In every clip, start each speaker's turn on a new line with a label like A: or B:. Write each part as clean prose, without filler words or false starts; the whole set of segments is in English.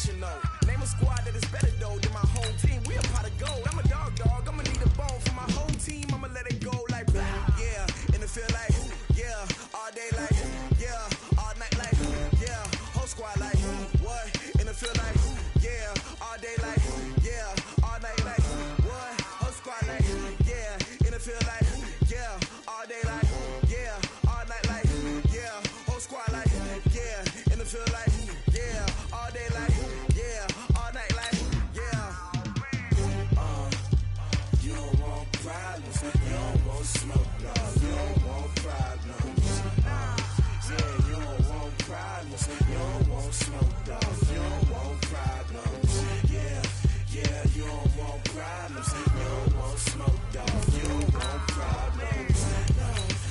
A: frustration, though. Name a squad that is better, though, than my whole team. We a pot of gold. I'm a dog. I'ma need a bone for my whole team. I'ma let it go like, yeah. In the field like, yeah. All day like, yeah. All night like, yeah. Whole squad like, what? In the field like, yeah. All day like, yeah. All night like, what? Whole squad like, yeah. In the field like, yeah. All day like, yeah. All night like, yeah. Whole squad like, yeah. In the field like, yeah. All day like, yeah. All night like, yeah. You don't want problems. You don't want smoke, no. You don't want problems. Yeah, you don't want problems. You don't want smoke, dog. You don't want problems. Yeah, you don't want problems. You don't want smoke, dog. You don't want problems. No,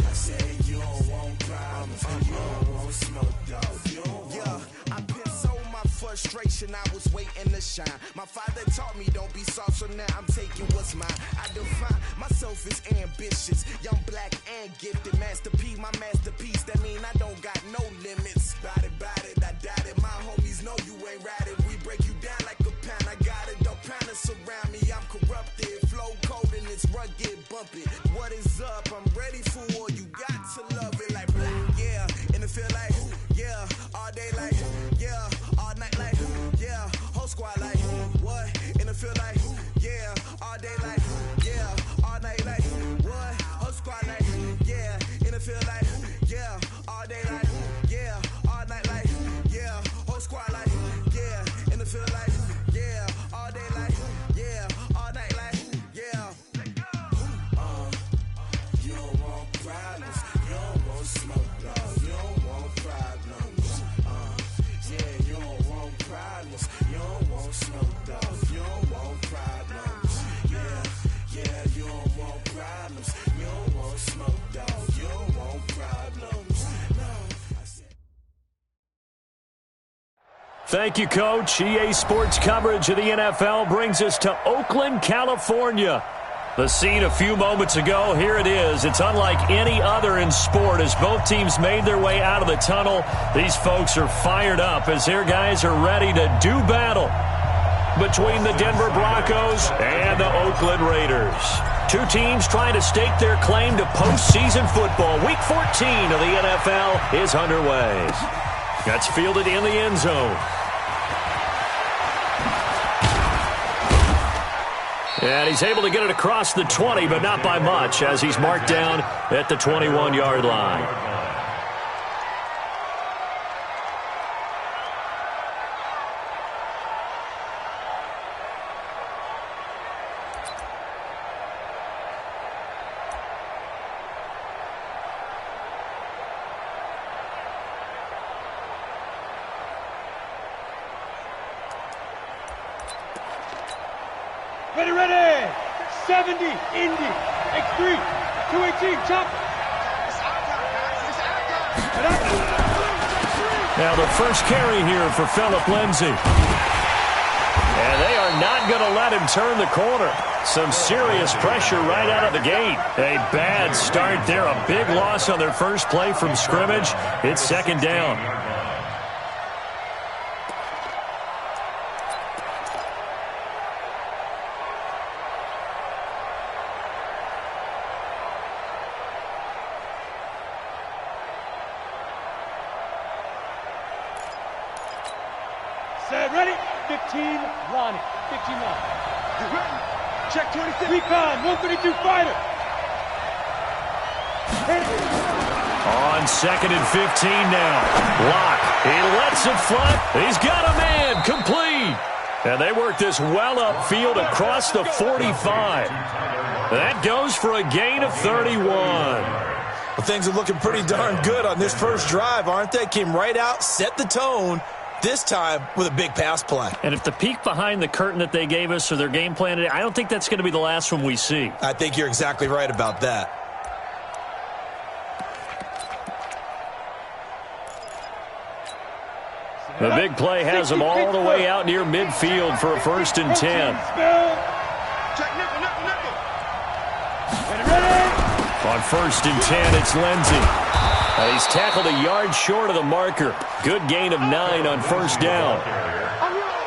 A: I said you don't want problems. You don't want smoke, dog. You don't want. Yeah, I been so my frustration. I was waiting to shine. My father taught me don't be soft, so now I'm taking what's mine. I define myself as ambitious, young, black, and gifted. Master P, my masterpiece. That mean I don't got no limits. Bout it, I doubt it. My homies know you ain't ratted. We break you down like a pound. I got it, don't pound us around me. I'm corrupted, flow cold and it's rugged, bumpy. What is up? I'm ready for war. You got to love it like black, yeah. In the field like, yeah. All day like, yeah. All night like, yeah. Whole squad like, what? In the field like, yeah. All day like, yeah. All night like, what? Whole squad like, yeah. In the field like, yeah. All day like, yeah. All night like, yeah. Whole squad like, yeah. In the field like, yeah. All day like, yeah. All night like, yeah. You don't want problems. You don't want smoke, dog. You don't want problems. Yeah, you don't want problems. You don't want smoke, dog. You don't want problems. Yeah, you don't want problems. You don't want smoke, dog. You don't want problems. No, I said.
B: Thank you, Coach. EA Sports coverage of the NFL brings us to Oakland, California. The scene a few moments ago, here it is. It's unlike any other in sport as both teams made their way out of the tunnel. These folks are fired up as their guys are ready to do battle between the Denver Broncos and the Oakland Raiders. Two teams trying to stake their claim to postseason football. Week 14 of the NFL is underway. That's fielded in the end zone. And he's able to get it across the 20, but not by much, as he's marked down at the 21-yard line.
C: Ready, 70, Indy, X3, 218, chop.
B: Now the first carry here for Phillip Lindsay. And they are not going to let him turn the corner. Some serious pressure right out of the gate. A bad start there, a big loss on their first play from scrimmage. It's second down.
C: Set, ready, 15, Lonnie, 15 line. Check 26. Recon, 132 fighter.
B: On second and 15 now. Lock. He lets it fly. He's got a man. Complete. And they work this well upfield across the 45. That goes for a gain of 31.
D: Well, things are looking pretty darn good on this first drive, aren't they? Came right out, set the tone, this time with a big pass play.
B: And if the peek behind the curtain that they gave us or their game plan, I don't think that's going to be the last one we see.
D: I think you're exactly right about that.
B: The big play has them all the way out near midfield for a 1st and 10. On 1st and 10, it's Lindsay. And he's tackled a yard short of the marker. Good gain of 9 on 1st down.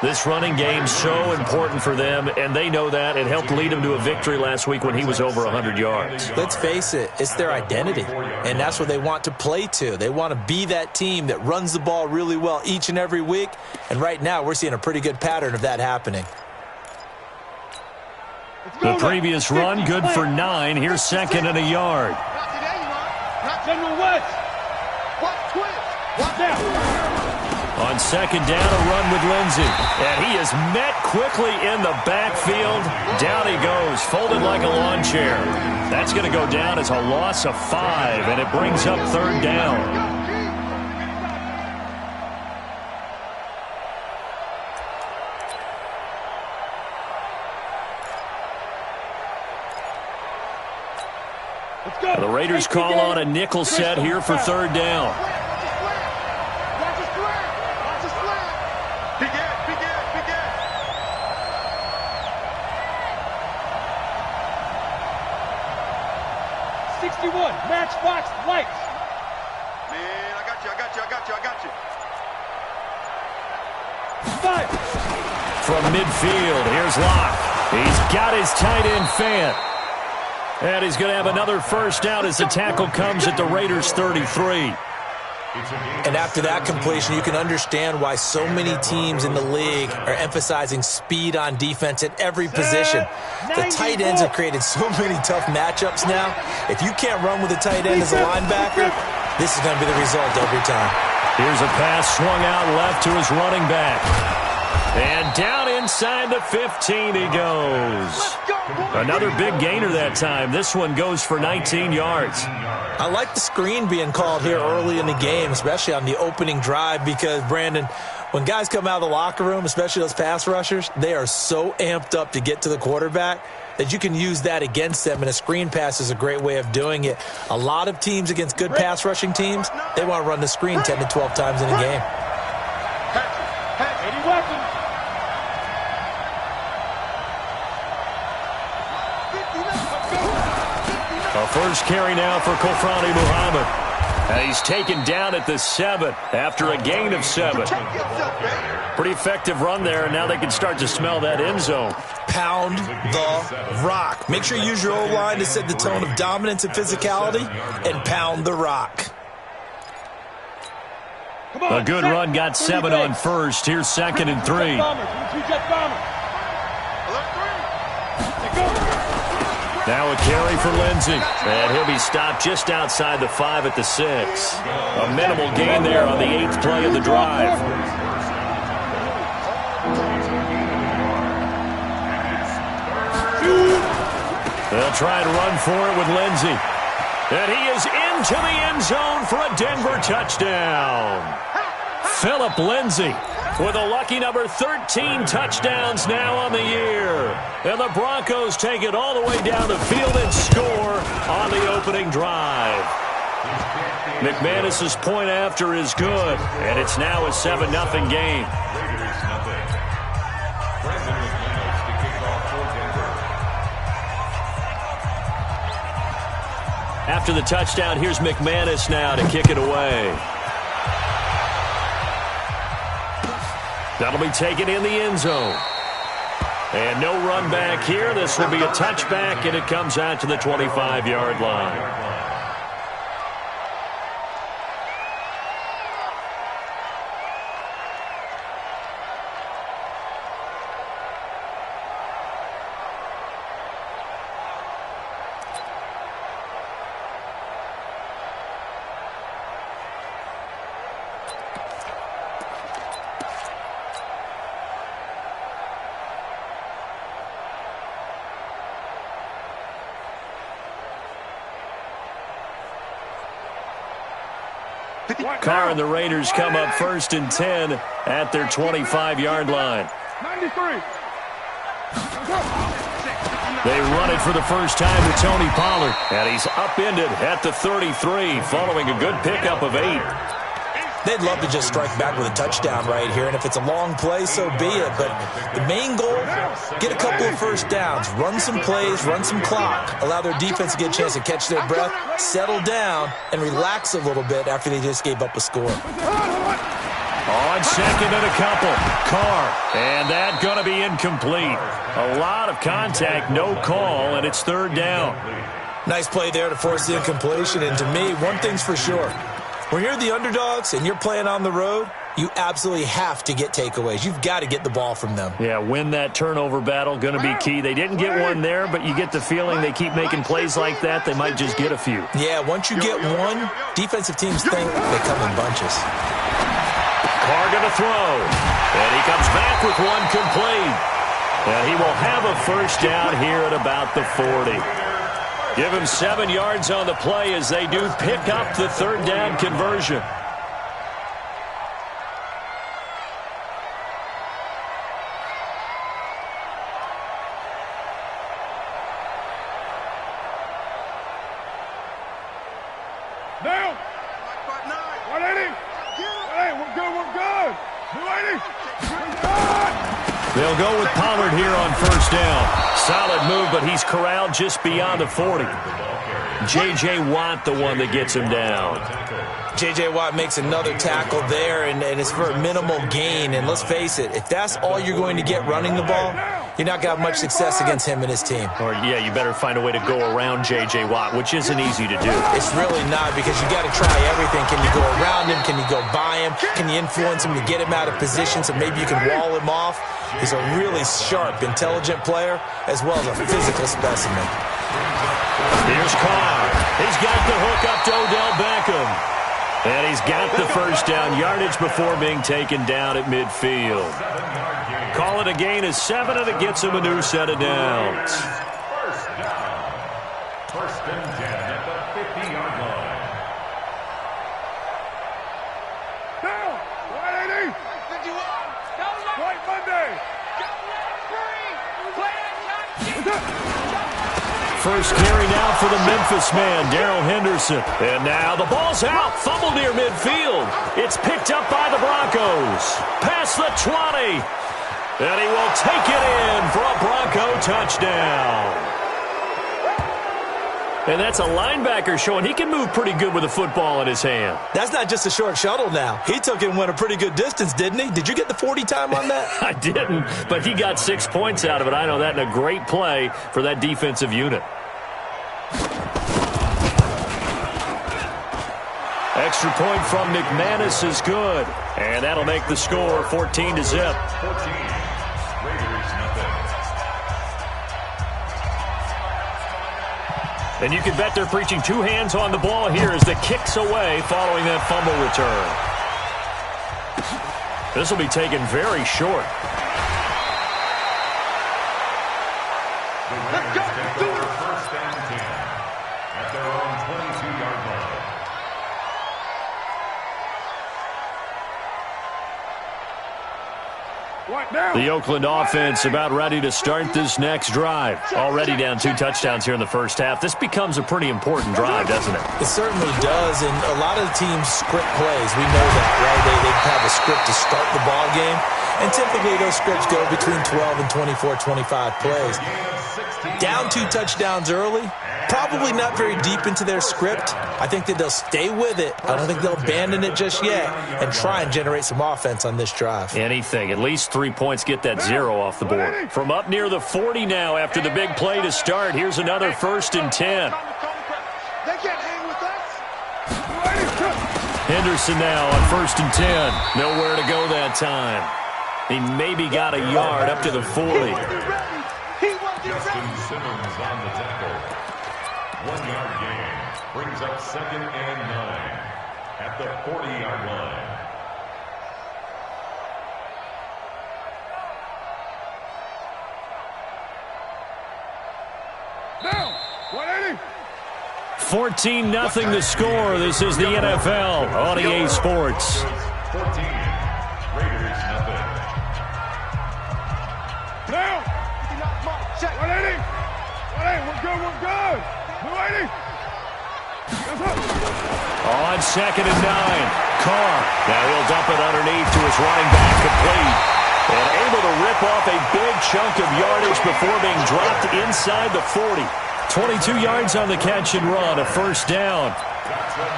B: This running game's so important for them, and they know that. It helped lead them to a victory last week when he was over 100 yards.
D: Let's face it, it's their identity, and that's what they want to play to. They want to be that team that runs the ball really well each and every week, and right now we're seeing a pretty good pattern of that happening.
B: The previous run, good for 9. Here's second and a yard.
C: General West. Watch down.
B: On second down, a run with Lindsey. And he is met quickly in the backfield. Down he goes, folded like a lawn chair. That's going to go down as a loss of 5, and it brings up third down. The Raiders call on a nickel set here for third down.
C: Matchbox lights.
E: Man, I got you.
C: 5.
B: From midfield, here's Locke. He's got his tight end fan. And he's going to have another first down as the tackle comes at the Raiders' 33.
D: And after that completion, you can understand why so many teams in the league are emphasizing speed on defense at every position. The tight ends have created so many tough matchups now. If you can't run with a tight end as a linebacker, this is going to be the result every time.
B: Here's a pass swung out left to his running back. And down inside the 15 he goes. Another big gainer that time. This one goes for 19 yards.
D: I like the screen being called here early in the game, especially on the opening drive, because, Brandon, when guys come out of the locker room, especially those pass rushers, they are so amped up to get to the quarterback that you can use that against them, and a screen pass is a great way of doing it. A lot of teams against good pass rushing teams, they want to run the screen 10 to 12 times in a game.
C: Any weapon.
B: A first carry now for Kofrani Muhammad. And he's taken down at the 7 after a gain of 7. Pretty effective run there, and now they can start to smell that end zone.
D: Pound the rock. Make sure you use your O-line to set the tone of dominance and physicality, and pound the rock.
B: A good run, got 7 on first. Here's second and 3. Now a carry for Lindsey, and he'll be stopped just outside the 5 at the 6. A minimal gain there on the 8th play of the drive. They'll try and run for it with Lindsey. And he is into the end zone for a Denver touchdown. Phillip Lindsey with a lucky number 13 touchdowns now on the year. And the Broncos take it all the way down the field and score on the opening drive. McManus's point after is good, and it's now a 7-0 game. After the touchdown, here's McManus now to kick it away. That'll be taken in the end zone. And no run back here. This will be a touchback, and it comes out to the 25-yard line. Carr and the Raiders come up 1st and 10 at their 25-yard line.
C: 93.
B: They run it for the first time to Tony Pollard, and he's upended at the 33 following a good pickup of 8.
D: They'd love to just strike back with a touchdown right here, and if it's a long play, so be it. But the main goal, get a couple of first downs, run some plays, run some clock, allow their defense to get a chance to catch their breath, settle down, and relax a little bit after they just gave up a score.
B: All On second and a couple. Carr. And that going to be incomplete. A lot of contact, no call, and it's third down.
D: Nice play there to force the incompletion. And to me, one thing's for sure. When you're the underdogs and you're playing on the road, you absolutely have to get takeaways. You've got to get the ball from them.
B: Yeah, win that turnover battle, going to be key. They didn't get one there, but you get the feeling they keep making plays like that, they might just get a few.
D: Yeah, once you get one, defensive teams think they come in bunches.
B: Carr going to throw, and he comes back with one complete. And he will have a first down here at about the 40. Give him 7 yards on the play as they do pick up the third down conversion.
C: Now! 180! Hey, we're good! 280!
B: They'll go with Pollard here on first down. Solid move, but he's corralled just beyond the 40. J.J. Watt, the one that gets him down.
D: J.J. Watt makes another tackle there, and it's for a minimal gain. And let's face it, if that's all you're going to get running the ball, you're not going to have much success against him and his team.
B: Or, yeah, you better find a way to go around J.J. Watt, which isn't easy to do.
D: It's really not, because you got to try everything. Can you go around him? Can you go by him? Can you influence him to get him out of position so maybe you can wall him off? He's a really sharp, intelligent player, as well as a physical specimen.
B: Here's Carr. He's got the hook up to Odell Beckham. And he's got the first down yardage before being taken down at midfield. Call it a gain of 7, and it gets him a new set of downs.
F: First down. First and 10 at the 50-yard line.
C: Down! 180! 51! White Monday!
B: First carry now for the Memphis man, Darrell Henderson. And now the ball's out, fumbled near midfield. It's picked up by the Broncos. Past the 20. And he will take it in for a Bronco touchdown. And that's a linebacker showing he can move pretty good with a football in his hand.
D: That's not just a short shuttle now. He took it and went a pretty good distance, didn't he? Did you get the 40 time on that?
B: I didn't, but he got 6 points out of it. I know that, and a great play for that defensive unit. Extra point from McManus is good. And that'll make the score 14-0.
F: 14. Raiders nothing.
B: And you can bet they're preaching 2 hands on the ball here as the kick's away following that fumble return. This will be taken very short.
F: The Raiders take over first and 10 at their own 22-yard line.
B: The Oakland offense about ready to start this next drive. Already down 2 touchdowns here in the first half. This becomes a pretty important drive, doesn't it?
D: It certainly does, and a lot of the teams script plays. We know that, right? They have a script to start the ball game, and typically those scripts go between 12 and 24, 25 plays. Down 2 touchdowns early, probably not very deep into their script. I think that they'll stay with it. I don't think they'll abandon it just yet and try and generate some offense on this drive.
B: Anything. At least 3 points, get that 0 off the board. From up near the 40 now after the big play to start. Here's another first and 10.
C: They can't hang with us.
B: Henderson now on first and 10. Nowhere to go that time. He maybe got a yard up to the 40.
F: Justin Simmons on the tackle. 1-yard gain brings up 2nd and 9 at the 40-yard line.
C: Now, 180.
B: 14-0 the score. This is the NFL on EA Sports.
F: 14. Raiders nothing.
C: Now. 180. 180. We're good. 280.
B: On second and 9. Carr. Now he'll dump it underneath to his running back, complete. And able to rip off a big chunk of yardage before being dropped inside the 40. 22 yards on the catch and run, a first down.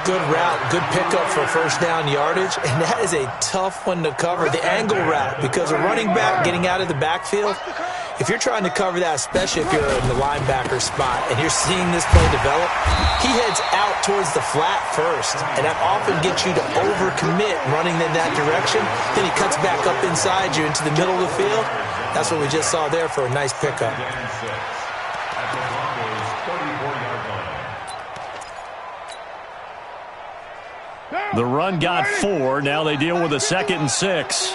D: Good route, good pickup for first down yardage, and that is a tough one to cover, the angle route, because a running back getting out of the backfield, if you're trying to cover that, especially if you're in the linebacker spot and you're seeing this play develop, he heads out towards the flat first, and that often gets you to overcommit running in that direction. Then he cuts back up inside you into the middle of the field. That's what we just saw there for a nice pickup.
B: The run got 4. Now they deal with a 2nd and 6.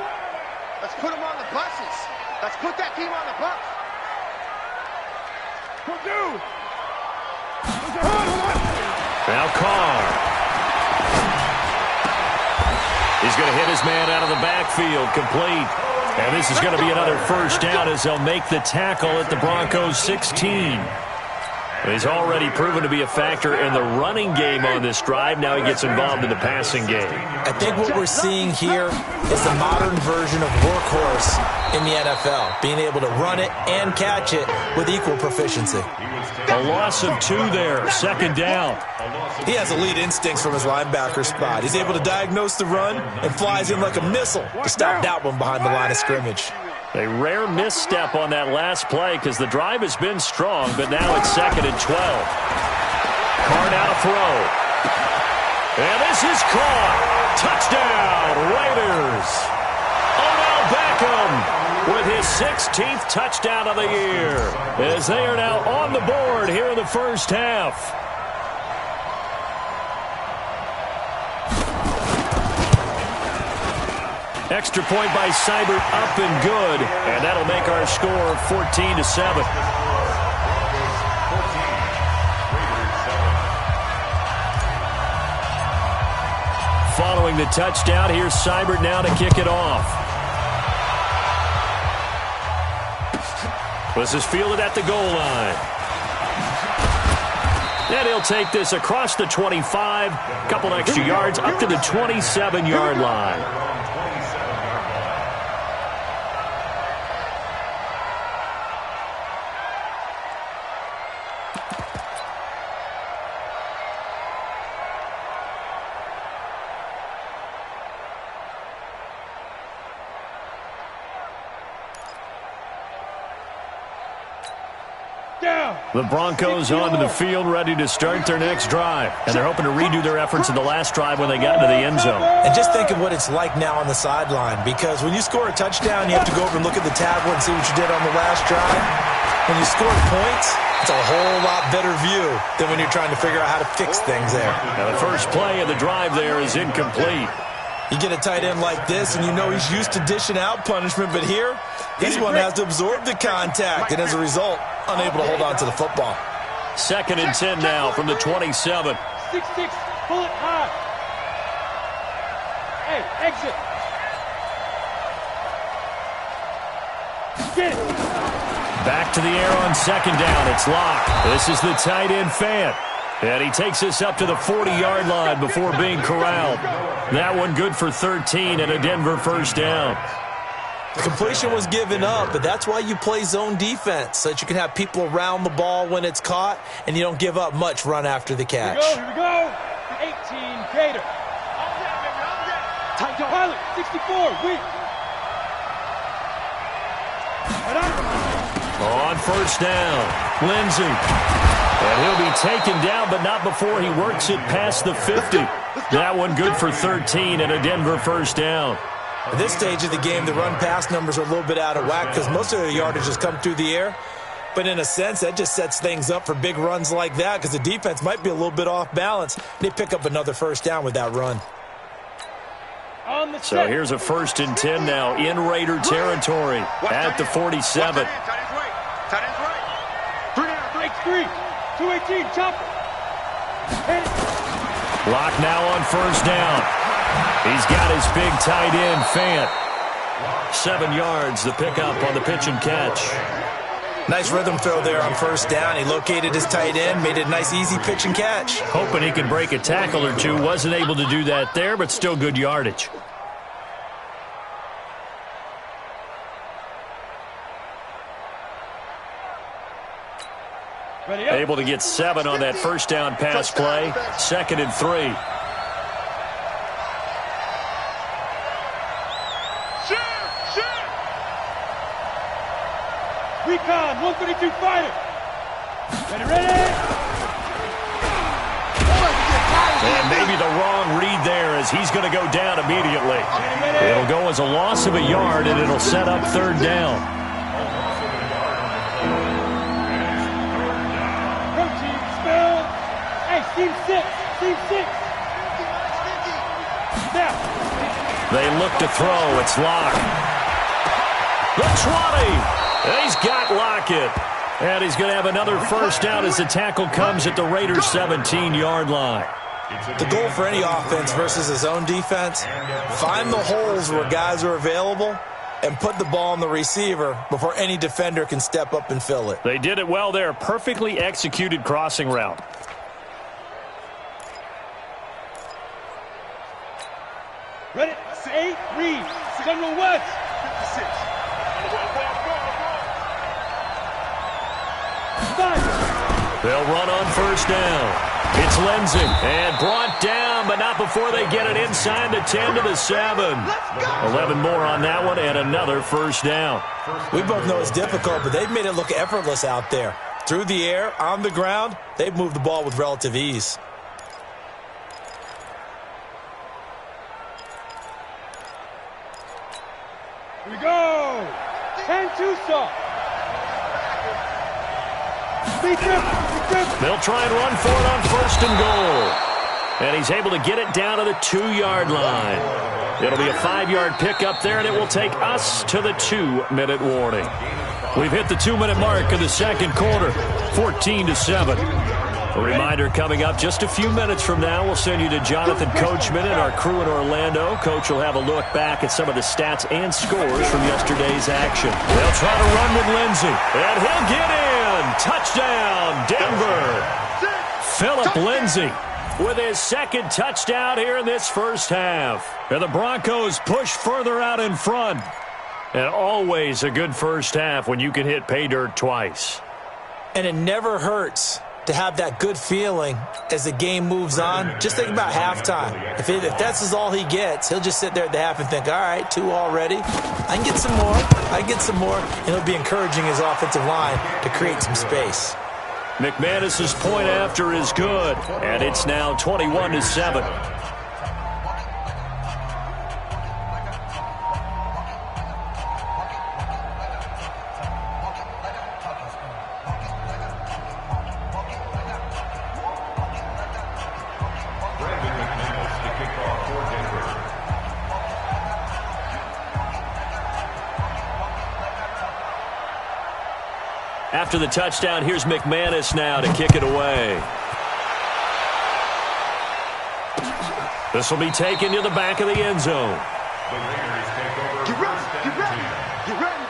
E: Let's put them on the buses. Let's put that team on the bus.
B: Now Carr. He's going to hit his man out of the backfield, complete. And this is going to be another first down as they'll make the tackle at the Broncos 16. He's already proven to be a factor in the running game on this drive. Now he gets involved in the passing game.
D: I think what we're seeing here is the modern version of workhorse in the NFL, being able to run it and catch it with equal proficiency.
B: A loss of 2 there, 2nd down.
D: He has elite instincts from his linebacker spot. He's able to diagnose the run and flies in like a missile to stop that one behind the line of scrimmage.
B: A rare misstep on that last play because the drive has been strong, but now it's 2nd and 12. Carr now to throw. And this is caught. Touchdown, Raiders. Odell Beckham with his 16th touchdown of the year as they are now on the board here in the first half. Extra point by Seibert, up and good, and that'll make our score 14-7. Following the touchdown, here's Seibert now to kick it off. This is fielded at the goal line. And he'll take this across the 25, couple extra yards, up to the 27-yard line. The Broncos onto the field, ready to start their next drive. And they're hoping to redo their efforts in the last drive when they got into the end zone.
D: And just think of what it's like now on the sideline, because when you score a touchdown, you have to go over and look at the tablet and see what you did on the last drive. When you score points, it's a whole lot better view than when you're trying to figure out how to fix things there.
B: Now the first play of the drive there is incomplete.
D: You get a tight end like this, and you know he's used to dishing out punishment, but here, he's one that has to absorb the contact, and as a result, unable to hold on to the football.
B: 2nd and 10 now from the 27.
C: 6-6, pull it high. Hey, exit. Get it.
B: Back to the air on 2nd down. It's locked. This is the tight end, Fant. And he takes us up to the 40-yard line before being corralled. That one good for 13 and a Denver first down.
D: The completion was given up, but that's why you play zone defense, so that you can have people around the ball when it's caught, and you don't give up much run after the catch.
C: Here we go. 18, Gator. Tight pilot, 64, weak.
B: On first down, Lindsey. And he'll be taken down, but not before he works it past the 50. That one good for 13 and a Denver first down.
D: At this stage of the game, the run-pass numbers are a little bit out of whack because most of the yardage has come through the air. But in a sense, that just sets things up for big runs like that because the defense might be a little bit off balance. They pick up another first down with that run.
B: So here's a 1st and 10 now in Raider territory at the 47.
E: Tight end's right. 3 down,
C: 3. 218, chopper.
B: Lock now on first down. He's got his big tight end, Fant. 7 yards, the pickup on the pitch and catch.
D: Nice rhythm throw there on first down. He located his tight end, made it a nice, easy pitch and catch.
B: Hoping he could break a tackle or two. Wasn't able to do that there, but still good yardage. Able to get 7 on that first down pass play. 2nd and 3.
C: Recon, 132 fighter. Ready.
B: And maybe the wrong read there as he's going to go down immediately. It'll go as a loss of a yard, and it'll set up 3rd down.
C: Protein spell. Hey, team 6. Now.
B: They look to throw. It's Locke. The 20. He's got Lockett. And he's going to have another first down as the tackle comes at the Raiders' 17-yard line.
D: The goal for any offense versus his own defense, find the holes where guys are available and put the ball on the receiver before any defender can step up and fill it.
B: They did it well there. Perfectly executed crossing route.
C: Ready, 8, read. General West. 56.
B: They'll run on first down. It's Lindsey, and brought down, but not before they get it inside the 10 to the 7. 11 more on that one, and another first down.
D: We both know it's difficult, but they've made it look effortless out there. Through the air, on the ground, they've moved the ball with relative ease.
C: Here we go. 10-2 stop.
B: They'll try and run for it on 1st and goal. And he's able to get it down to the 2-yard line. It'll be a 5-yard pickup there, and it will take us to the 2-minute warning. We've hit the 2-minute mark of the 2nd quarter, 14-7. A reminder coming up just a few minutes from now. We'll send you to Jonathan Coachman and our crew in Orlando. Coach will have a look back at some of the stats and scores from yesterday's action. They'll try to run with Lindsey, and he'll get in. Touchdown, Denver. Phillip Lindsey with his 2nd touchdown here in this first half. And the Broncos push further out in front. And always a good first half when you can hit pay dirt twice.
D: And it never hurts to have that good feeling as the game moves on. Just think about halftime. If that's all he gets, he'll just sit there at the half and think, all right, 2 already. I can get some more. And he'll be encouraging his offensive line to create some space.
B: McManus's point after is good, and it's now 21-7. After the touchdown, here's McManus now to kick it away. This will be taken to the back of the end zone.
F: The Raiders take over first and 10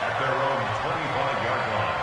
F: at their own 25-yard line.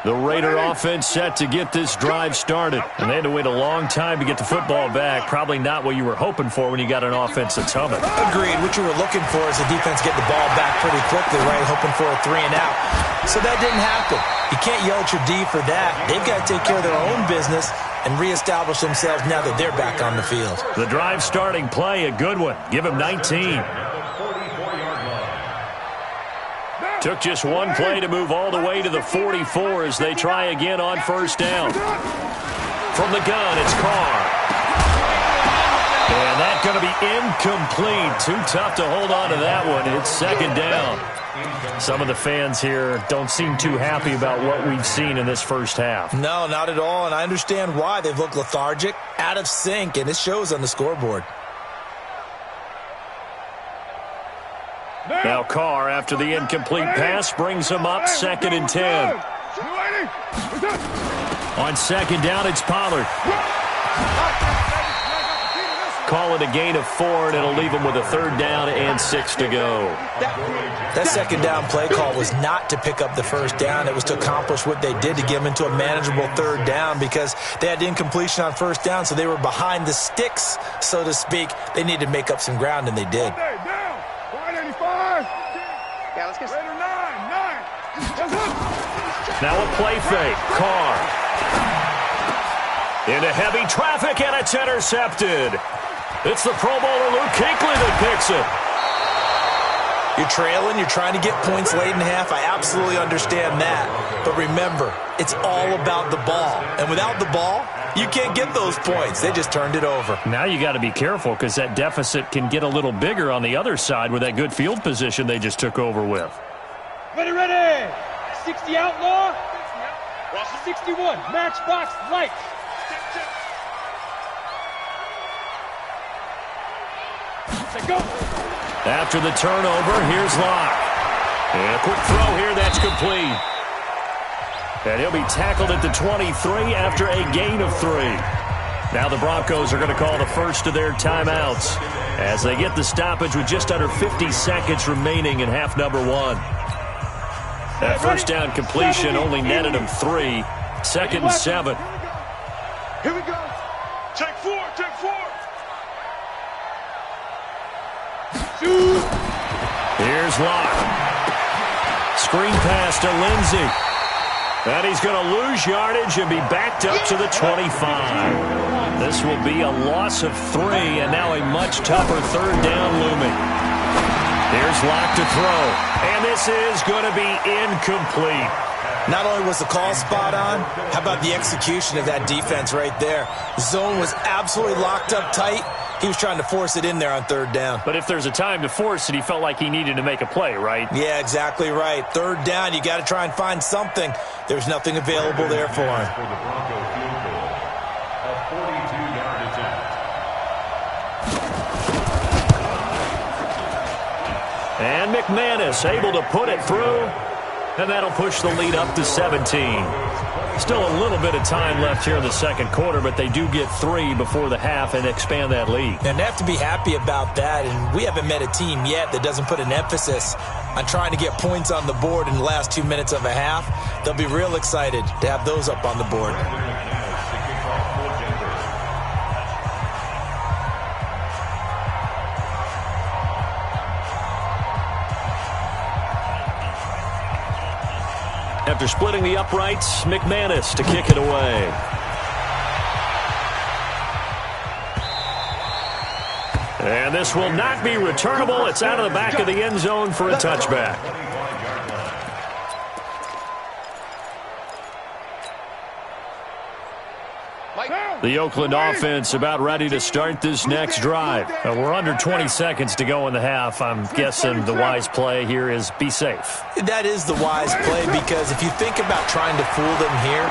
B: The Raider offense set to get this drive started. And they had to wait a long time to get the football back. Probably not what you were hoping for when you got an offense that's humming.
D: Agreed. What you were looking for is the defense get the ball back pretty quickly, right? Hoping for a 3-and-out. So that didn't happen. You can't yell at your D for that. They've got to take care of their own business and reestablish themselves now that they're back on the field.
B: The drive starting play, a good one. Give him 19. Took just one play to move all the way to the 44 as they try again on first down. From the gun, it's Carr. And that's going to be incomplete. Too tough to hold on to that one. It's second down. Some of the fans here don't seem too happy about what we've seen in this first half.
D: No, not at all, and I understand why. They've looked lethargic, out of sync, and it shows on the scoreboard.
B: Now Carr, after the incomplete pass, brings him up 2nd and 10. On second down, it's Pollard. Call it a gain of 4, and it'll leave him with a 3rd down and 6 to go.
D: That second down play call was not to pick up the first down. It was to accomplish what they did to get them into a manageable 3rd down because they had incompletion on first down, so they were behind the sticks, so to speak. They needed to make up some ground, and they did.
B: Now a play fake. Carr. Into heavy traffic, and it's intercepted. It's the Pro Bowler Luke Kuechly that picks it.
D: You're trailing, you're trying to get points late in half. I absolutely understand that. But remember, it's all about the ball. And without the ball, you can't get those points. They just turned it over.
B: Now you got to be careful because that deficit can get a little bigger on the other side with that good field position they just took over with.
C: Ready, ready. 60 outlaw. 61 matchbox light. Go.
B: After the turnover, here's Locke. And a quick throw here, that's complete. And he'll be tackled at the 23 after a gain of 3. Now the Broncos are going to call the first of their timeouts as they get the stoppage with just under 50 seconds remaining in half number 1. That first down completion only netted him 3. 2nd and 7.
E: Here we go. Take 4, take 4.
B: Here's Locke. Screen pass to Lindsey. And he's going to lose yardage and be backed up to the 25. This will be a loss of 3, and now a much tougher 3rd down looming. Here's Locke to throw. And this is going to be incomplete.
D: Not only was the call spot on, how about the execution of that defense right there? Zone was absolutely locked up tight. He was trying to force it in there on 3rd down.
B: But if there's a time to force it, he felt like he needed to make a play, right?
D: Yeah, exactly right. 3rd down, you got to try and find something. There's nothing available there for him.
F: For the Bronco field goal, a 42-yard attempt.
B: And McManus able to put it through, and that'll push the lead up to 17. Still a little bit of time left here in the 2nd quarter, but they do get 3 before the half and expand that lead.
D: And they have to be happy about that, and we haven't met a team yet that doesn't put an emphasis on trying to get points on the board in the last 2 minutes of a half. They'll be real excited to have those up on the board.
B: After splitting the uprights, McManus to kick it away. And this will not be returnable. It's out of the back of the end zone for a touchback. The Oakland offense about ready to start this next drive. We're under 20 seconds to go in the half. I'm guessing the wise play here is be safe.
D: That is the wise play because if you think about trying to fool them here,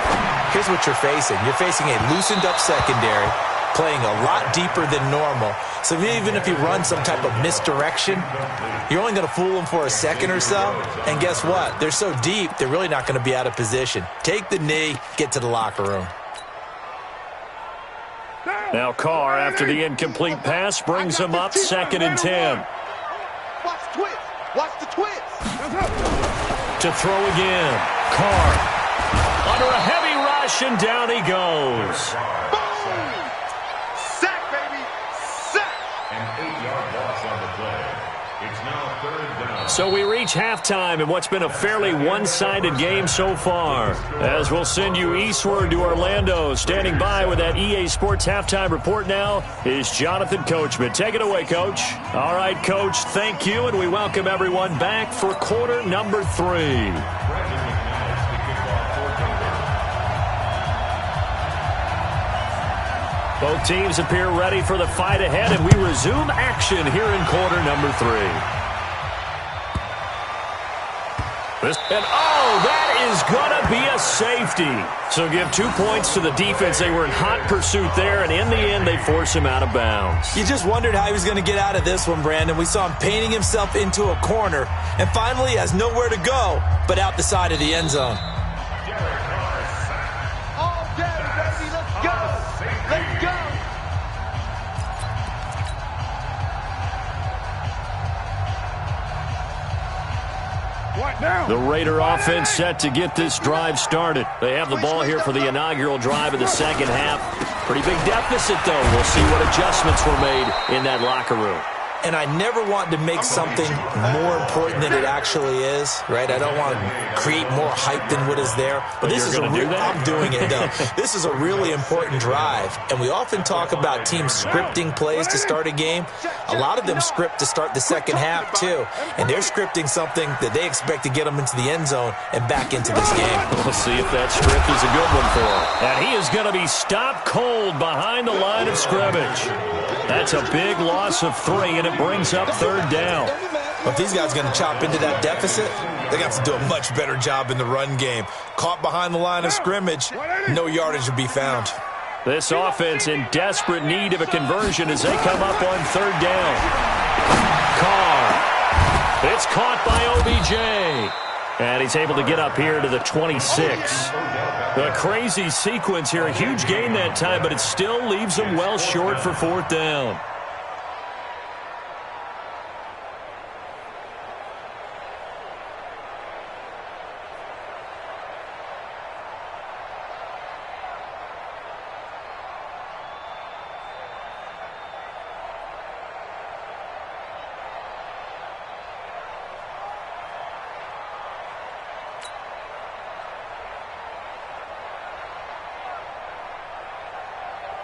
D: here's what you're facing. You're facing a loosened up secondary, playing a lot deeper than normal. So even if you run some type of misdirection, you're only going to fool them for a second or so. And guess what? They're so deep, they're really not going to be out of position. Take the knee, get to the locker room.
B: Now Carr, after the incomplete pass, brings him up 2nd and 10.
E: Watch the twist. Watch the twist.
B: To throw again. Carr under a heavy rush, and down he goes.
E: Sack, baby! Sack!
F: An 8-yard loss on the play. It's now 3rd down.
B: So we reach halftime in what's been a fairly one-sided game so far. As we'll send you eastward to Orlando. Standing by with that EA Sports halftime report now is Jonathan Coachman. Take it away, Coach. All right, Coach, thank you, and we welcome everyone back for quarter number 3. Both teams appear ready for the fight ahead, and we resume action here in quarter number 3. And, that is going to be a safety. So give 2 points to the defense. They were in hot pursuit there, and in the end, they force him out of bounds.
D: You just wondered how he was going to get out of this one, Brandon. We saw him painting himself into a corner, and finally has nowhere to go but out the side of the end zone.
E: All day, baby! Let's go! Let's go!
B: The Raider offense set to get this drive started. They have the ball here for the inaugural drive of the second half. Pretty big deficit, though. We'll see what adjustments were made in that locker room.
D: And I never want to make something more important than it actually is, right? I don't want to create more hype than what is there. But this is I'm doing it, though. This is a really important drive. And we often talk about teams scripting plays to start a game. A lot of them script to start the second half, too. And they're scripting something that they expect to get them into the end zone and back into this game.
B: We'll see if that script is a good one for him. And he is going to be stopped cold behind the line of scrimmage. That's a big loss of 3, and it brings up 3rd down.
D: But if these guys are going to chop into that deficit, they're going to have to do a much better job in the run game. Caught behind the line of scrimmage, no yardage to be found.
B: This offense in desperate need of a conversion as they come up on 3rd down. Carr. It's caught by OBJ. And he's able to get up here to the 26. A crazy sequence here. A huge gain that time, but it still leaves them well short for 4th down.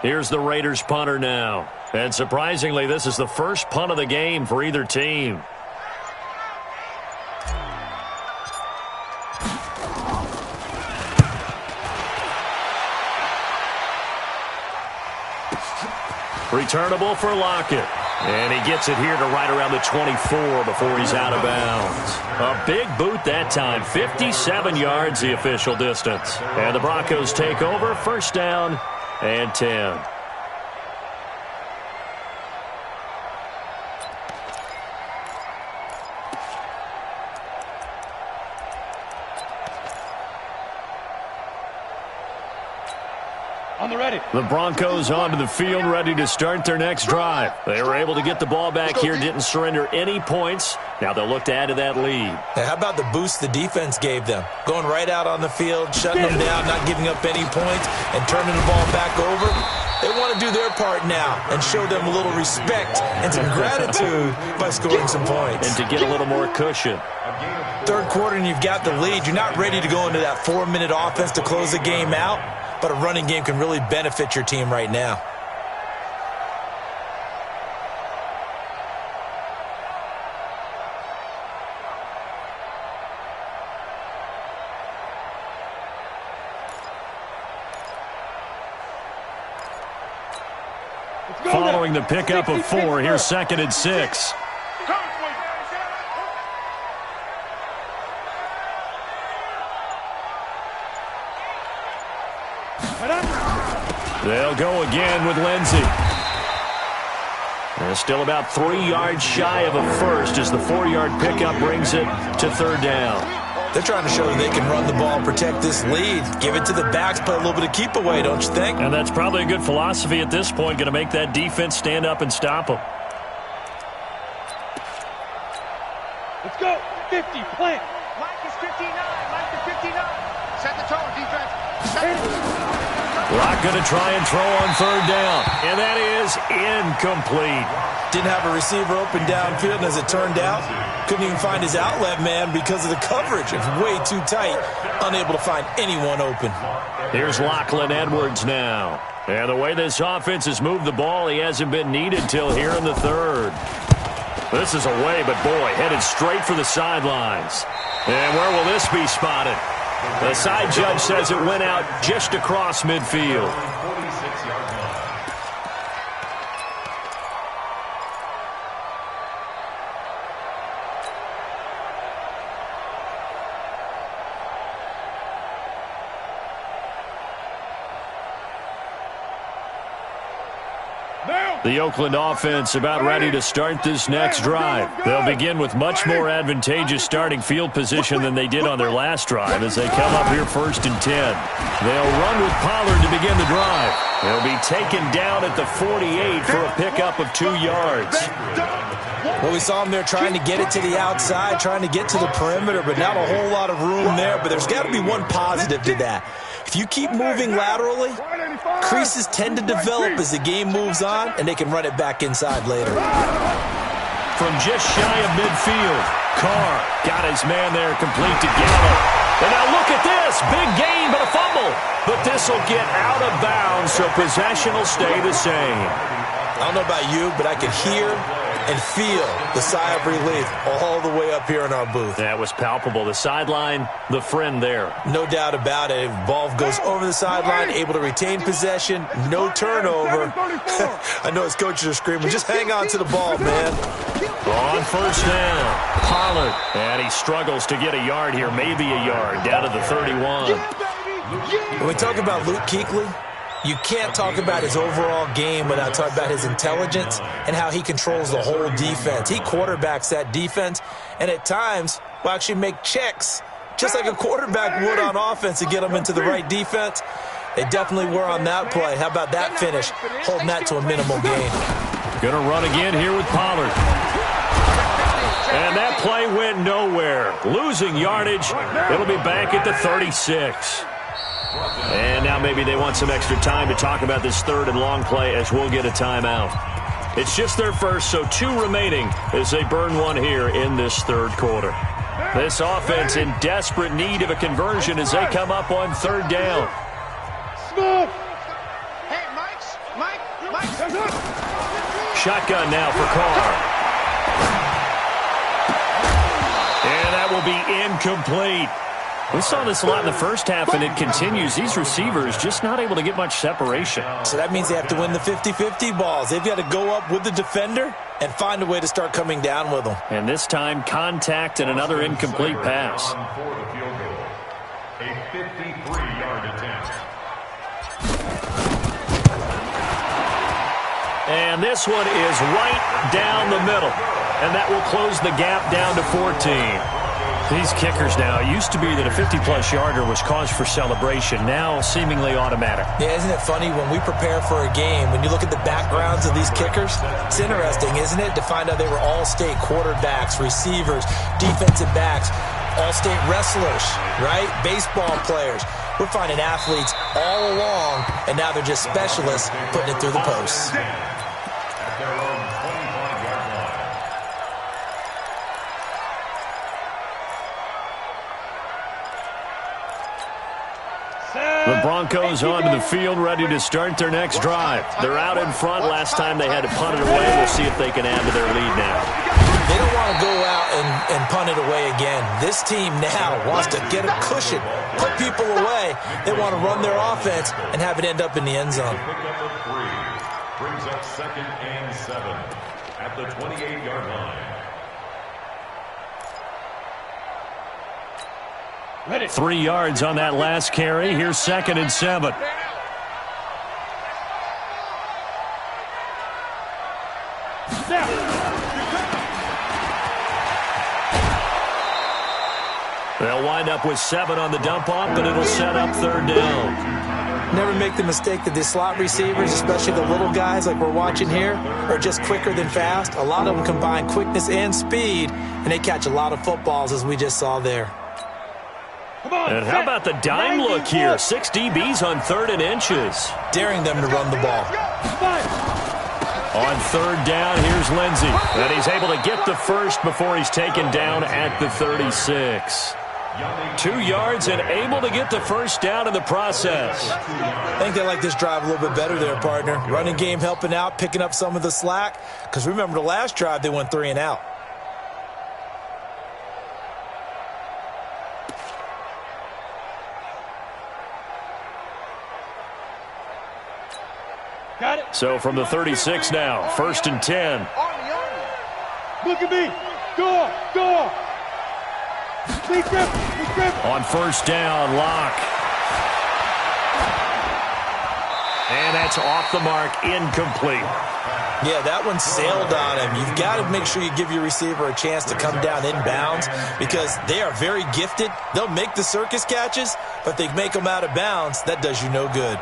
B: Here's the Raiders punter now. And surprisingly, this is the first punt of the game for either team. Returnable for Lockett. And he gets it here to right around the 24 before he's out of bounds. A big boot that time. 57 yards the official distance. And the Broncos take over. 1st down and 10.
C: On the ready.
B: The Broncos onto the field, ready to start their next drive. They were able to get the ball back here, didn't surrender any points. Now they'll look to add to that lead.
D: Hey, how about the boost the defense gave them? Going right out on the field, shutting them down, not giving up any points, and turning the ball back over. They want to do their part now and show them a little respect and some gratitude by scoring some points.
B: And to get a little more cushion.
D: 3rd quarter and you've got the lead. You're not ready to go into that 4-minute offense to close the game out, but a running game can really benefit your team right now.
B: Following the pickup of 4, here's 2nd and 6. They'll go again with Lindsey. They're still about 3 yards shy of a first as the 4-yard pickup brings it to 3rd down.
D: They're trying to show that they can run the ball, protect this lead, give it to the backs, play a little bit of keep away, don't you think?
B: And that's probably a good philosophy at this point, going to make that defense stand up and stop them.
C: Let's go. 50, plant.
E: Mike is 59. Mike is 59. Set the tone, defense. Set the
B: Locke going to try and throw on third down. And that is incomplete.
D: Didn't have a receiver open downfield, and as it turned out, couldn't even find his outlet man because of the coverage. It's way too tight, unable to find anyone open.
B: Here's Lachlan Edwards now. And the way this offense has moved the ball, he hasn't been needed till here in the third. This is away, but boy, headed straight for the sidelines. And where will this be spotted? The side judge says it went out just across midfield. The Oakland offense about ready to start this next drive. They'll begin with much more advantageous starting field position than they did on their last drive as they come up here 1st and 10. They'll run with Pollard to begin the drive. They'll be taken down at the 48 for a pickup of 2 yards.
D: Well, we saw him there trying to get it to the outside, trying to get to the perimeter, but not a whole lot of room there. But there's got to be one positive to that. If you keep moving laterally, creases tend to develop as the game moves on, and they can run it back inside later.
B: From just shy of midfield, Carr got his man there complete to Gallup. And now look at this. Big gain, but a fumble. But this will get out of bounds, so possession will stay the same.
D: I don't know about you, but I can hear and feel the sigh of relief all the way up here in our booth.
B: That was palpable. The sideline, the friend there.
D: No doubt about it. Ball goes over the sideline, able to retain possession, no turnover. I know his coaches are screaming, just hang on to the ball, man.
B: On first down, Pollard. And he struggles to get a yard here, maybe a yard, down to the 31.
D: When we talk about Luke Kuechly, you can't talk about his overall game without talking about his intelligence and how he controls the whole defense. He quarterbacks that defense, and at times will actually make checks, just like a quarterback would on offense to get them into the right defense. They definitely were on that play. How about that finish, holding that to a minimal gain.
B: Going to run again here with Pollard. And that play went nowhere. Losing yardage. It'll be back at the 36. And now maybe they want some extra time to talk about this third and long play as we'll get a timeout. It's just their first, so 2 remaining as they burn one here in this third quarter. This offense in desperate need of a conversion as they come up on third down.
E: Hey, Mike.
B: Shotgun now for Carr. And that will be incomplete. We saw this a lot in the first half, and it continues. These receivers just not able to get much separation.
D: So that means they have to win the 50-50 balls. They've got to go up with the defender and find a way to start coming down with them.
B: And this time, contact and another incomplete pass.
F: For the field goal, a 53-yard attempt.
B: And this one is right down the middle. And that will close the gap down to 14. These kickers now, it used to be that a 50-plus yarder was cause for celebration, now seemingly automatic.
D: Yeah, isn't it funny when we prepare for a game, when you look at the backgrounds of these kickers, it's interesting, isn't it, to find out they were all-state quarterbacks, receivers, defensive backs, all-state wrestlers, right? Baseball players. We're finding athletes all along, and now they're just specialists putting it through the posts.
F: At their own 25-yard line.
B: The Broncos onto the field, ready to start their next drive. They're out in front. Last time they had to punt it away. We'll see if they can add to their lead now.
D: They don't want to go out and punt it away again. This team now wants to get a cushion, put people away. They want to run their offense and have it end up in the end zone.
F: Pickup of 3 brings up 2nd and 7 at the 28-yard line.
B: 3 yards on that last carry. Here's 2nd and 7. They'll wind up with 7 on the dump-off, but it'll set up third down.
D: Never make the mistake that the slot receivers, especially the little guys like we're watching here, are just quicker than fast. A lot of them combine quickness and speed, and they catch a lot of footballs, as we just saw there.
B: And how about the dime look here? 6 DBs on 3rd and inches.
D: Daring them to run the ball.
B: On 3rd down, here's Lindsey. And he's able to get the first before he's taken down at the 36. 2 yards and able to get the first down in the process.
D: I think they like this drive a little bit better there, partner. Running game helping out, picking up some of the slack. Because remember, the last drive, they went 3 and out.
B: Got it. So from the 36 now, 1st and 10.
C: Look at me. Go. Big grip.
B: On 1st down, Locke. And that's off the mark, incomplete.
D: Yeah, that one sailed on him. You've got to make sure you give your receiver a chance to come down inbounds because they are very gifted. They'll make the circus catches, but if they make them out of bounds, that does you no good.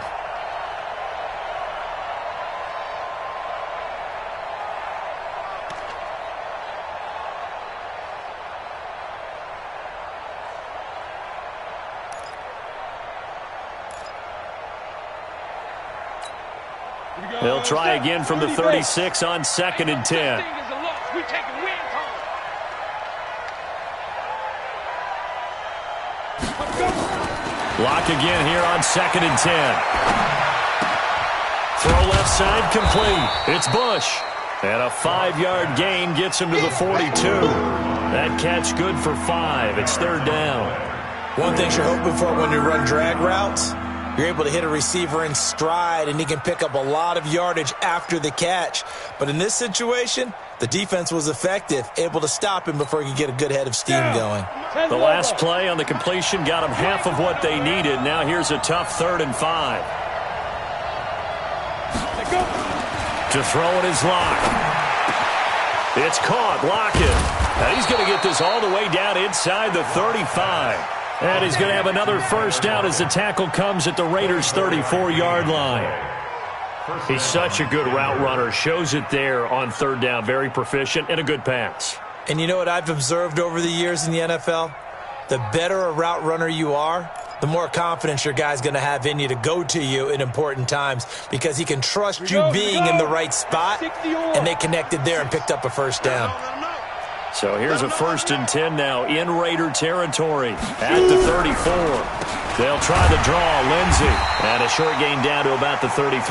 B: They'll try again from the 36 on 2nd and 10. Lock again here on 2nd and 10. Throw left side complete. It's Bush. And a 5-yard gain gets him to the 42. That catch good for 5. It's 3rd down.
D: One thing you're hoping for when you run drag routes, you're able to hit a receiver in stride, and he can pick up a lot of yardage after the catch. But in this situation, the defense was effective, able to stop him before he could get a good head of steam going.
B: The last play on the completion got him half of what they needed. Now here's a tough 3rd and 5. To throw it is Locke. It's caught. Lockett. And he's going to get this all the way down inside the 35. And he's going to have another first down as the tackle comes at the Raiders' 34-yard line. He's such a good route runner. Shows it there on 3rd down. Very proficient and a good pass.
D: And you know what I've observed over the years in the NFL? The better a route runner you are, the more confidence your guy's going to have in you to go to you in important times because he can trust you being in the right spot, and they connected there and picked up a first down.
B: So here's a 1st and 10 now in Raider territory at the 34. They'll try to draw Lindsey. And a short gain down to about the 33.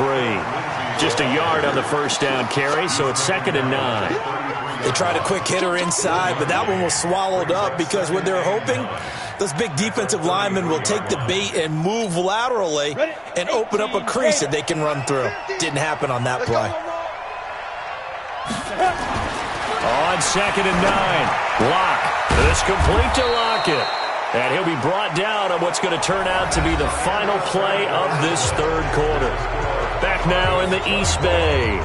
B: Just a yard on the first down carry, so it's 2nd and 9.
D: They tried a quick hitter inside, but that one was swallowed up because what they're hoping, those big defensive linemen will take the bait and move laterally and open up a crease that they can run through. Didn't happen on that play.
B: On 2nd and 9, Locke. It's complete to Lockett. And he'll be brought down on what's going to turn out to be the final play of this 3rd quarter. Back now in the East Bay.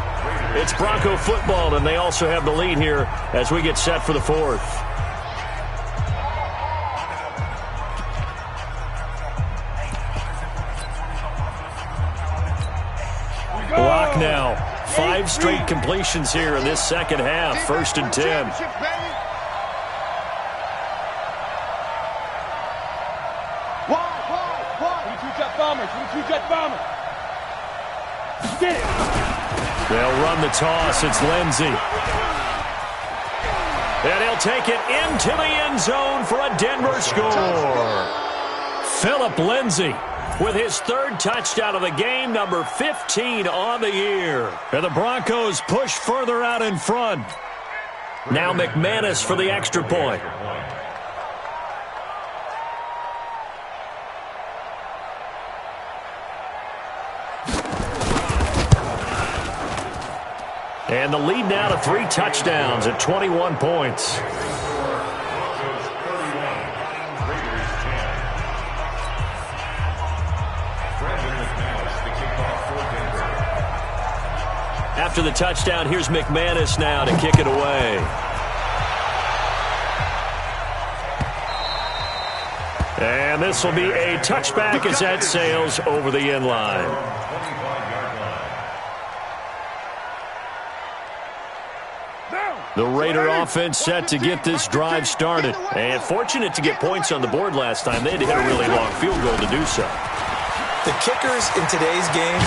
B: It's Bronco football, and they also have the lead here as we get set for the 4th. Locke now. 5 straight completions here in this second half. 1st and 10. They'll run the toss. It's Lindsey. And he'll take it into the end zone for a Denver score. Phillip Lindsey with his 3rd touchdown of the game, number 15 on the year. And the Broncos push further out in front. Now McManus for the extra point. And the lead now to 3 touchdowns at 21 points. After the touchdown, here's McManus now to kick it away. And this will be a touchback as that sails over the end line. The Raider offense set to get this drive started. And fortunate to get points on the board last time. They had to hit a really long field goal to do so.
D: The kickers in today's game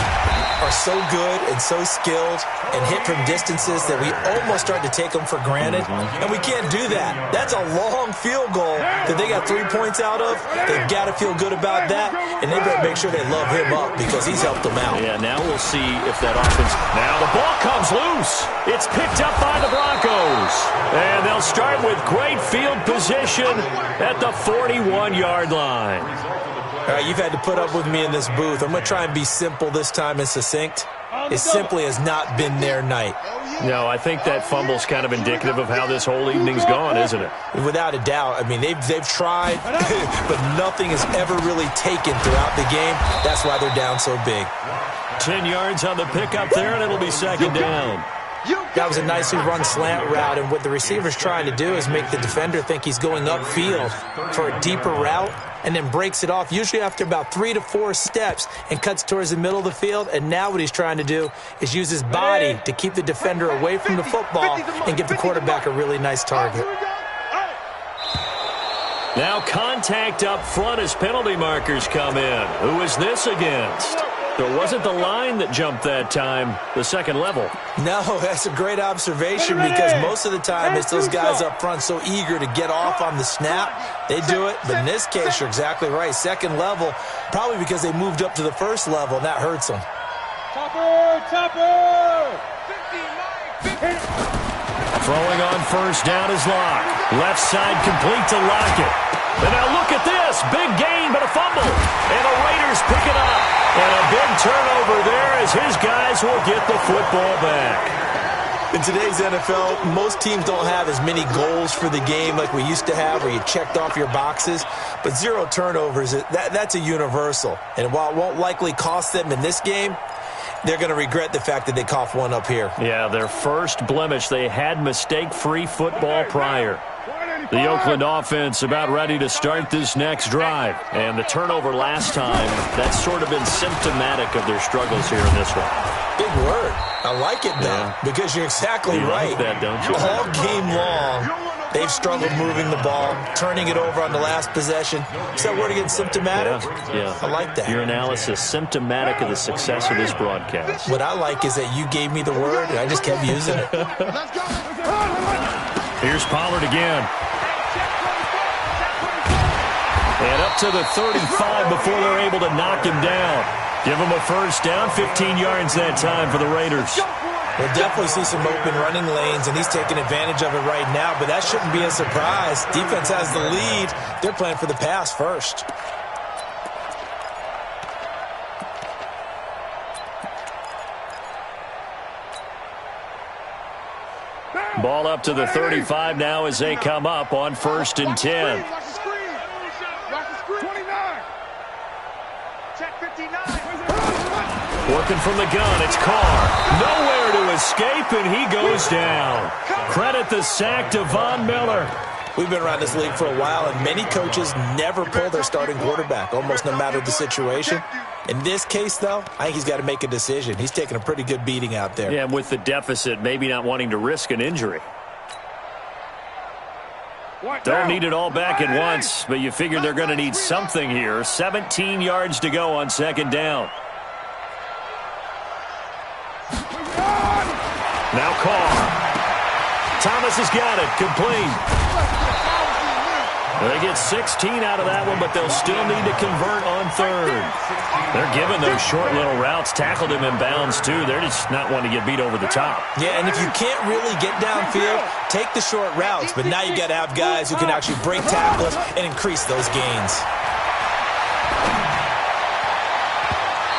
D: are so good and so skilled and hit from distances that we almost start to take them for granted, and we can't do that. That's a long field goal that they got 3 points out of. They've got to feel good about that, and they better make sure they love him up because he's helped them out.
B: Yeah, now we'll see if that offense... Now the ball comes loose. It's picked up by the Broncos, and they'll start with great field position at the 41-yard line.
D: All right, you've had to put up with me in this booth. I'm going to try and be simple this time and succinct. It simply has not been their night.
B: No, I think that fumble's kind of indicative of how this whole evening's gone, isn't it?
D: Without a doubt. I mean, they've tried, but nothing has ever really taken throughout the game. That's why they're down so big.
B: 10 yards on the pickup there, and it'll be second down.
D: That was a nicely run slant route, and what the receiver's trying to do is make the defender think he's going upfield for a deeper route and then breaks it off, usually after about 3 to 4 steps, and cuts towards the middle of the field. And now what he's trying to do is use his body to keep the defender away from the football and give the quarterback a really nice target.
B: Now contact up front as penalty markers come in. Who is this against? So it wasn't the line that jumped that time, the second level.
D: No, that's a great observation because most of the time it's those guys up front so eager to get off on the snap. They do it, but in this case, you're exactly right. Second level, probably because they moved up to the first level, and that hurts them.
C: Topper!
B: Throwing on first down is Locke. Left side complete to Lockett. And now look at this. Big gain, but a fumble. And the Raiders pick it up. And a big turnover there as his guys will get the football back.
D: In today's NFL, most teams don't have as many goals for the game like we used to have where you checked off your boxes. But 0 turnovers, that's a universal. And while it won't likely cost them in this game, they're going to regret the fact that they coughed one up here.
B: Yeah, their first blemish. They had mistake-free football prior. The Oakland offense about ready to start this next drive. And the turnover last time, that's sort of been symptomatic of their struggles here in this one.
D: Big word. I like it, though, because you're exactly right.
B: Like that, don't you?
D: All game long, they've struggled moving the ball, turning it over on the last possession. Is that word again, symptomatic?
B: Yeah.
D: I like that.
B: Your analysis, symptomatic of the success of this broadcast.
D: What I like is that you gave me the word, and I just kept using it.
B: Here's Pollard again. And up to the 35 before they're able to knock him down. Give him a first down, 15 yards that time for the Raiders.
D: We'll definitely see some open running lanes, and he's taking advantage of it right now, but that shouldn't be a surprise. Defense has the lead. They're playing for the pass first.
B: Ball up to the 35 now as they come up on 1st and 10. Working from the gun, it's Carr. Nowhere to escape, and he goes down. Credit the sack to Von Miller.
D: We've been around this league for a while, and many coaches never pull their starting quarterback, almost no matter the situation. In this case, though, I think he's got to make a decision. He's taking a pretty good beating out there.
B: Yeah, with the deficit, maybe not wanting to risk an injury. Don't need it all back at once, but you figure they're going to need something here. 17 yards to go on 2nd down. Now Carr. Thomas has got it. Complete. They get 16 out of that one, but they'll still need to convert on 3rd. They're giving those short little routes. Tackled him in bounds, too. They're just not wanting to get beat over the top.
D: Yeah, and if you can't really get downfield, take the short routes. But now you got to have guys who can actually break tackles and increase those gains.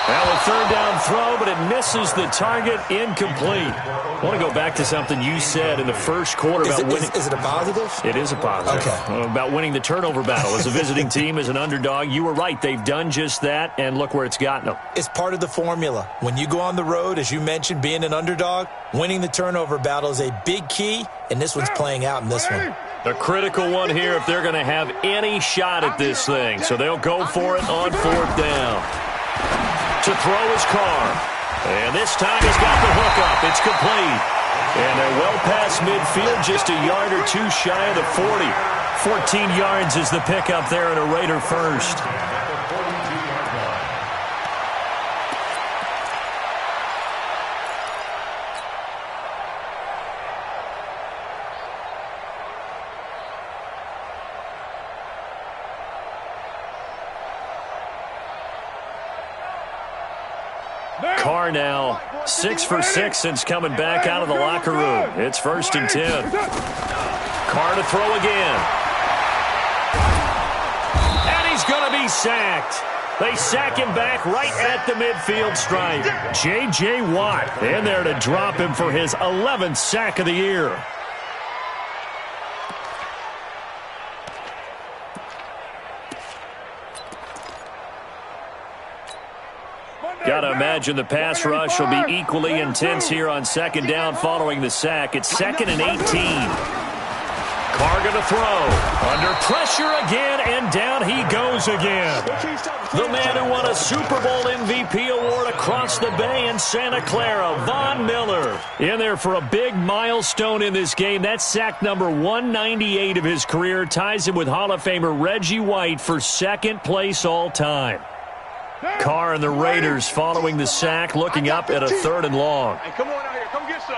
B: Now a 3rd down throw, but it misses the target. Incomplete. I want to go back to something you said in the first quarter about winning.
D: Is it a positive?
B: It is a positive.
D: Okay.
B: About winning the turnover battle. As a visiting team, as an underdog, you were right. They've done just that, and look where it's gotten them.
D: It's part of the formula. When you go on the road, as you mentioned, being an underdog, winning the turnover battle is a big key, and this one's playing out in this one.
B: A critical one here if they're going to have any shot at this thing. So they'll go for it on 4th down. To throw his Carr. And this time he's got the hook up. It's complete. And they're well past midfield, just a yard or two shy of the 40. 14 yards is the pickup there and a Raider first. Carr now 6 for 6 since coming back out of the locker room. It's 1st and 10. Carr to throw again. And he's going to be sacked. They sack him back right at the midfield stripe. J.J. Watt in there to drop him for his 11th sack of the year. Got to imagine the pass rush will be equally intense here on 2nd down following the sack. It's 2nd and 18. Carr going to throw. Under pressure again, and down he goes again. The man who won a Super Bowl MVP award across the bay in Santa Clara, Von Miller. In there for a big milestone in this game. That's sack number 198 of his career. Ties him with Hall of Famer Reggie White for 2nd place all time. Carr and the Raiders following the sack, looking up at a 3rd and long.
E: Hey, come on out here. Come get some.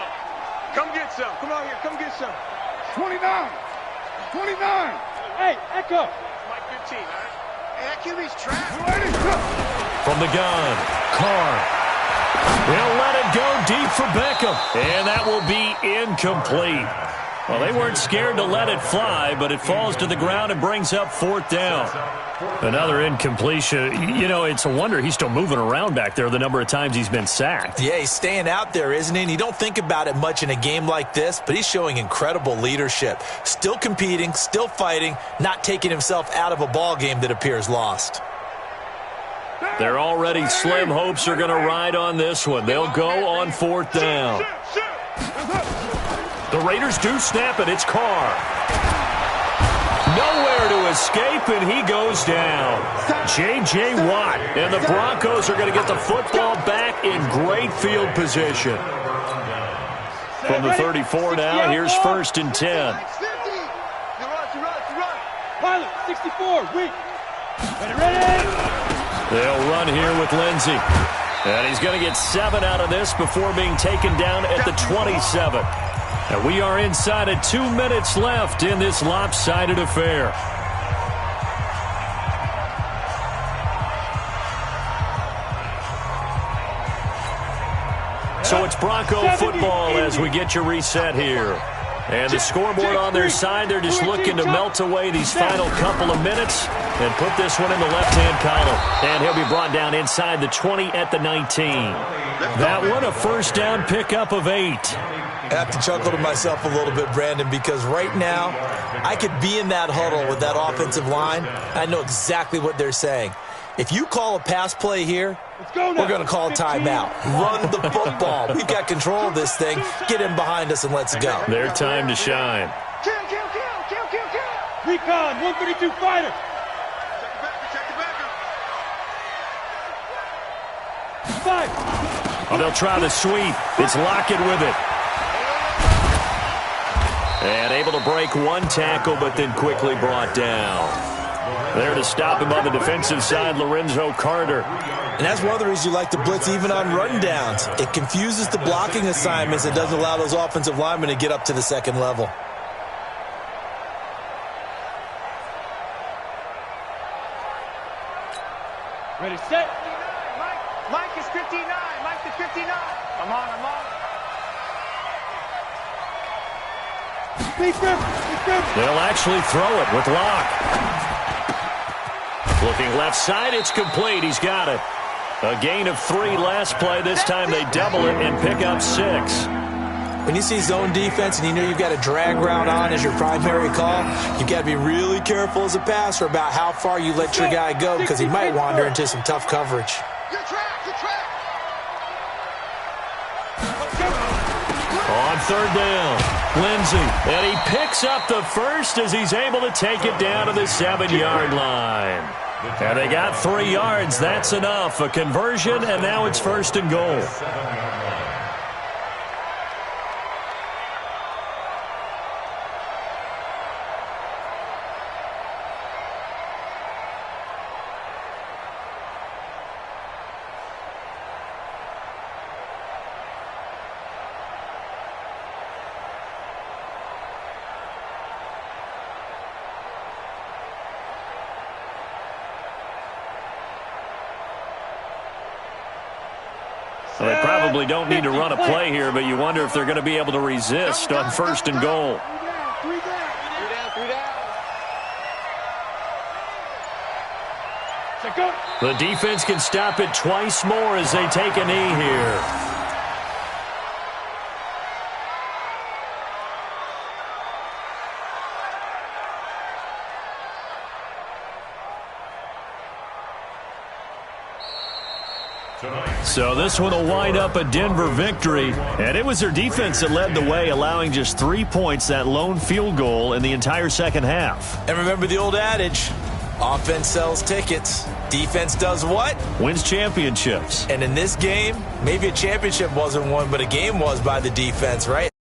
E: Come get some. Come out here. Come get some.
C: 29. 29. Hey, Echo.
E: Mike 15, all right? Hey, that QB's trapped.
B: From the gun, Carr. He'll let it go deep for Beckham. And that will be incomplete. Well, they weren't scared to let it fly, but it falls to the ground and brings up 4th down. Another incompletion. You know, it's a wonder he's still moving around back there the number of times he's been sacked.
D: Yeah, he's staying out there, isn't he? And you don't think about it much in a game like this, but he's showing incredible leadership. Still competing, still fighting, not taking himself out of a ball game that appears lost.
B: Their already slim hopes are going to ride on this one. They'll go on 4th down. The Raiders do snap it. It's Carr. Nowhere to escape, and he goes down. J.J. Watt, and the Broncos are going to get the football back in great field position. From the 34 now, here's 1st and 10.
C: Pilot, 64, weak. Ready.
B: They'll run here with Lindsey. And he's going to get 7 out of this before being taken down at the 27. And we are inside of 2 minutes left in this lopsided affair. So it's Bronco football as we get your reset here. And the scoreboard on their side, they're just looking to melt away these final couple of minutes and put this one in the left-hand column. And he'll be brought down inside the 20 at the 19. That one, a 1st down pickup of 8.
D: I have to chuckle to myself a little bit, Brandon, because right now I could be in that huddle with that offensive line. I know exactly what they're saying. If you call a pass play here, we're going to call a timeout. Run the football. We've got control of this thing. Get in behind us and let's go.
B: Their time to shine.
E: Kill.
C: Recon, 132 fighter.
E: Check the back.
C: 5.
B: Oh, they'll try the sweep. It's Lockett with it. And able to break one tackle, but then quickly brought down. There to stop him on the defensive side, Lorenzo Carter.
D: And that's one of the reasons you like to blitz even on run downs. It confuses the blocking assignments. It doesn't allow those offensive linemen to get up to the 2nd level.
C: Ready, set.
E: Mike is 59. Mike is 59. I'm on.
B: They'll actually throw it with Locke. Looking left side, it's complete. He's got it. A gain of 3 last play. This time they double it and pick up 6.
D: When you see zone defense and you know you've got a drag route on as your primary call, you've got to be really careful as a passer about how far you let your guy go because he might wander into some tough coverage.
E: Good track.
B: On 3rd down, Lindsey. And he picks up the first as he's able to take it down to the 7-yard line. And they got 3 yards. That's enough. A conversion, and now it's 1st and goal. probably don't need to run a play here, but you wonder if they're going to be able to resist on 1st and goal.
E: Three down.
B: The defense can stop it twice more as they take a knee here. So this one will wind up a Denver victory, and it was their defense that led the way, allowing just 3 points, that lone field goal in the entire second half.
D: And remember the old adage, offense sells tickets. Defense does what?
B: Wins championships.
D: And in this game, maybe a championship wasn't won, but a game was by the defense, right?